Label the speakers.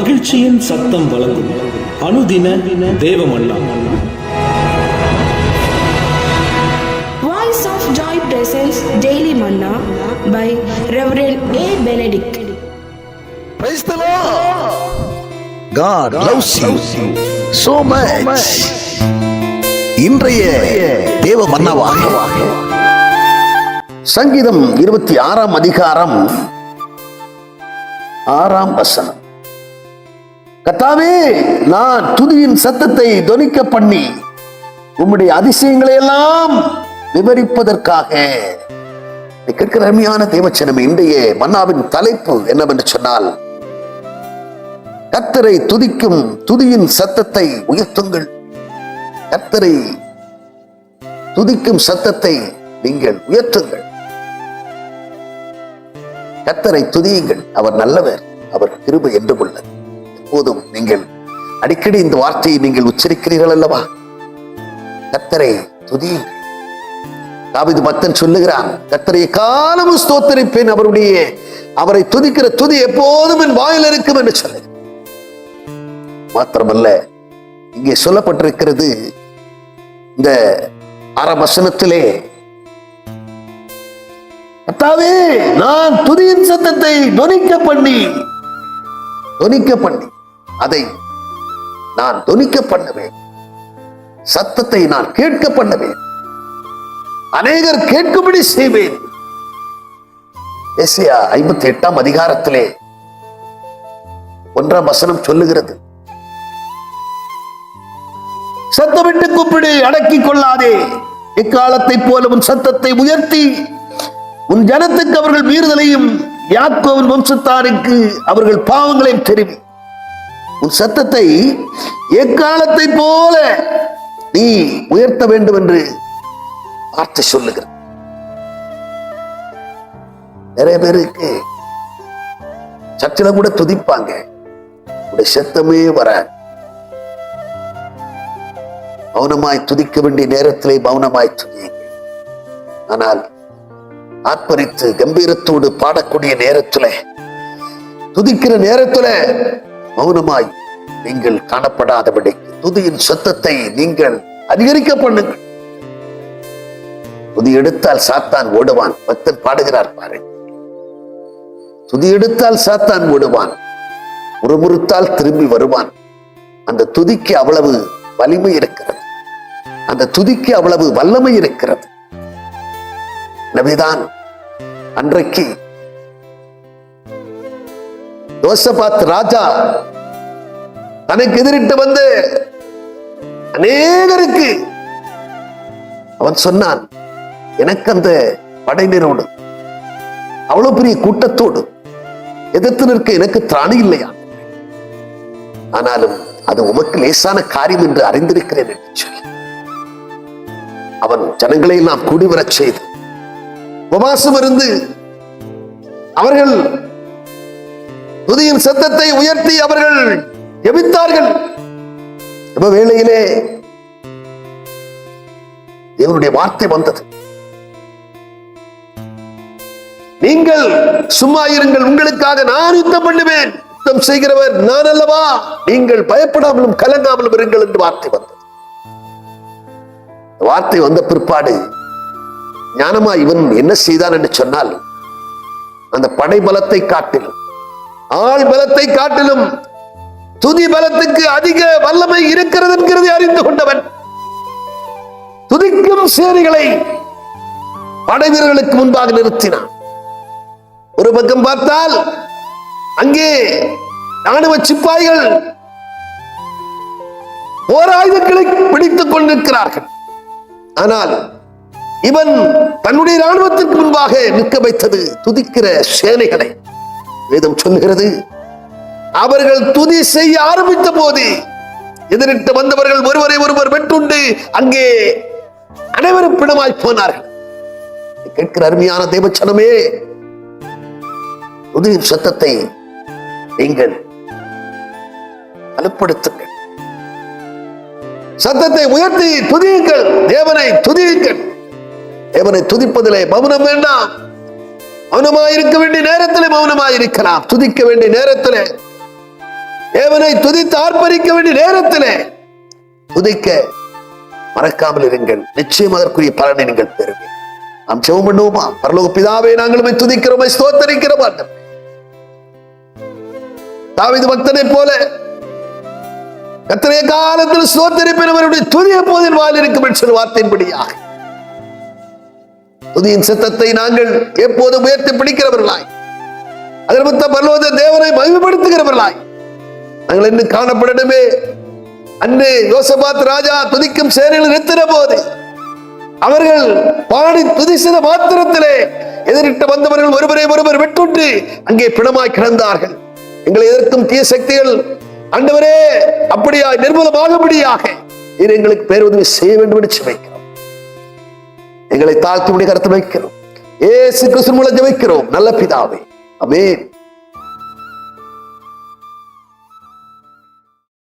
Speaker 1: மகிழ்ச்சியின் சத்தம் வழங்கும் அனுதின தேவமன்னா.
Speaker 2: Voice of Joy presents Daily Manna by Reverend A. Benedict.
Speaker 3: Praise the Lord. God loves you so much. இன்றைய தேவ மன்னாவாக சங்கீதம் 26 அதிகாரம் 6 வசனம். கர்த்தாவே, நான் துதியின் சத்தத்தை தொனிக்க பண்ணி உம்முடைய அதிசயங்களை எல்லாம் விவரிப்பதற்காக. கேட்கிற அருமையான தேவச்சனமே, இன்றைய மன்னாவின் தலைப்பு என்னவென்று சொன்னால், கர்த்தரை துதிக்கும் துதியின் சத்தத்தை உயர்த்துங்கள். கர்த்தரை துதிக்கும் சத்தத்தை நீங்கள் உயர்த்துங்கள். கர்த்தரை துதியுங்கள், அவர் நல்லவர், அவர் கிருபை என்றும் உள்ளது. எப்போதும் நீங்கள் அடிக்கடி இந்த வார்த்தையை நீங்கள் உச்சரிக்கிறீர்கள் அல்லவா? கர்த்தரை துதியுங்கள். தாவீது பக்தன் சொல்லுகிறான், கர்த்தரை காலமும் ஸ்தோத்திரிப்பேன், அவரை துதிக்கிற துதி எப்போதும் என் வாயில் இருக்கும் என்று சொல்லுகிறார். மாத்திரமல்ல, இங்கே சொல்லப்பட்டிருக்கிறது இந்த 6 வசனத்திலே, கர்த்தாவே, நான் துதியின் சத்தத்தை தொனிக்க பண்ணி அதை நான் தொனிக்க பண்ணுவேன், சத்தத்தை நான் கேட்க பண்ணுவேன், அநேகர் கேட்கும்படி செய்வேன். ஏசாயா 58 அதிகாரத்திலே 1 வசனம் சொல்லுகிறது, சத்தமிட்டு கூப்பிடு, அடக்கிக் கொள்ளாதே. இக்காலத்தை போல உன் சத்தத்தை உயர்த்தி உன் ஜனத்துக்கு அவர்கள் மீறுதலையும் யாக்கோபின் வம்சத்தாருக்கு அவர்கள் பாவங்களையும் தெரிவி. உன் சத்தத்தை எக்காலத்தை போல நீ உயர்த்த வேண்டும் என்று வார்த்தை சொல்லுகிற. நிறைய பேருக்கு சர்ச்சில கூட துதிப்பாங்க, உடைய சத்தமே வர. மௌனமாய் துதிக்க வேண்டிய நேரத்திலே மௌனமாய் துதியுங்க. ஆனால் ஆர்ப்பரித்து கம்பீரத்தோடு பாடக்கூடிய நேரத்துல, துதிக்கிற நேரத்துல மௌனமாய் நீங்கள் காணப்படாதபடிக்கு துதியின் சத்தத்தை நீங்கள் அதிகரிக்க பண்ணுங்கள். துதி எடுத்தால் சாத்தான் ஓடுவான். பக்தன் பாடுகிறார் பாருங்க, துதி எடுத்தால் சாத்தான் ஓடுவான், முறுமுறுத்தால் திரும்பி வருவான். அந்த துதிக்கு அவ்வளவு வலிமை இருக்கிறது, அந்த துதிக்கு அவ்வளவு வல்லமை இருக்கிறது. எனவேதான் அன்றைக்கு யோசபாத் ராஜா தனக்கு எதிரிட்டு வந்து அநேகருக்கு அவன் சொன்னான், எனக்கு அந்த படையினரோடு அவ்வளவு பெரிய கூட்டத்தோடு எதிர்த்து நிற்க எனக்கு திராணி இல்லையா, ஆனாலும் அது உமக்கு லேசான காரியம் என்று அறிந்திருக்கிறேன் என்று சொல்லி அவன் ஜனங்களை எல்லாம் கூடி வரச் செய்து உபவாசம் இருந்து அவர்கள் துதியின் சத்தத்தை உயர்த்தி அவர்கள் ஜெபித்தார்கள். வேளையிலே தேவனுடைய வார்த்தை வந்தது, நீங்கள் சும்மா இருங்கள், உங்களுக்காக நான் யுத்தம் பண்ணுவேன், யுத்தம் செய்கிறவர் நான் அல்லவா, நீங்கள் பயப்படாமலும் கலங்காமலும் இருங்கள் என்று வார்த்தை வந்தது. வார்த்தை வந்த பிற்பாடு ஞானமா இவன் என்ன செய்தான் என்று சொன்னால், அந்த படை பலத்தை காட்டிலும் ஆள் பலத்தை காட்டிலும் துதி பலத்துக்கு அதிக வல்லமை இருக்கிறது என்கிறதை அறிந்து கொண்டவன் துதிக்கும் சேனைகளை படை வீரர்களுக்கு முன்பாக நிறுத்தினான். ஒரு பக்கம் பார்த்தால் அங்கே ராணுவ சிப்பாய்கள் போர் ஆயுதங்களை பிடித்துக் கொண்டிருக்கிறார்கள். ஆனால் இவன் தன்னுடைய ராணுவத்திற்கு முன்பாக நிற்க வைத்தது துதிக்கிற சேனைகளை. வேதம் சொல்லுகிறது, அவர்கள் துதி செய்ய ஆரம்பித்த போது எதிரிட்டு வந்தவர்கள் ஒருவரை ஒருவர் வெட்டுண்டு அங்கே அனைவரும் பிணமாய் போனார்கள். கேட்கிற அருமையான தேவச்சனமே, துதியின் சத்தத்தை நீங்கள் வலுப்படுத்துங்கள், சத்தத்தை உயர்த்தி துதியுங்கள், தேவனை துதியுங்கள். தேவனை துதிப்பதிலே மௌனம் வேண்டாம். மௌனமாயிருக்க வேண்டிய நேரத்திலே மௌனமாயிருக்கலாம், துதிக்க வேண்டிய நேரத்திலே தேவனை துதித்து ஆர்ப்பரிக்க வேண்டிய நேரத்திலே துதிக்க மறக்காமல் இருங்கள். நிச்சயம் அதற்குரிய பலனை நீங்கள் பெறுவீர்கள். நாம் ஜெபம் பண்ணுவோமா? பரலோக பிதாவே, நாங்களுமே துதிக்கிறோம், ஸ்தோத்தரிக்கிறோம். ஆண்டவரே, தாவீது பக்தனை போல கர்த்தருடைய காலத்தில் ஸ்தோத்தரிப்பவருடைய துதி எப்போதும் வாயில் இருக்கும் என்ற வார்த்தையின்படியாக துதியின் சத்தத்தை நாங்கள் எப்போதும் உயர்த்தி பிடிக்கிறவர்களாய், அதன் மொத்த பரலோக தேவனை மகிமைப்படுத்துகிறவர்களாய் நாங்கள் இன்னும் காணப்படணுமே. அன்று யோசபாத் ராஜா துதிக்கும் சேனையில் நிறுத்தின போது அவர்கள் பாடி துதிசித மாத்திரத்திலே எதிரிட்ட வந்தவர்கள் ஒருவரை விட்டுட்டு அங்கே பிணமாய் கிடந்தார்கள். எங்களை எதிர்க்கும் தீய சக்திகள் ஆண்டவரே அப்படியாய் நிர்மூலமாகும்படியாக இது எங்களுக்கு பேருதவி செய்ய வேண்டும் என்று ஜெபிக்கிறோம். எங்களை தாழ்த்தி கருத்து வைக்கிறோம். இயேசு கிறிஸ்து மூலம் ஜெபிக்கிறோம் நல்ல பிதாவே, ஆமென்.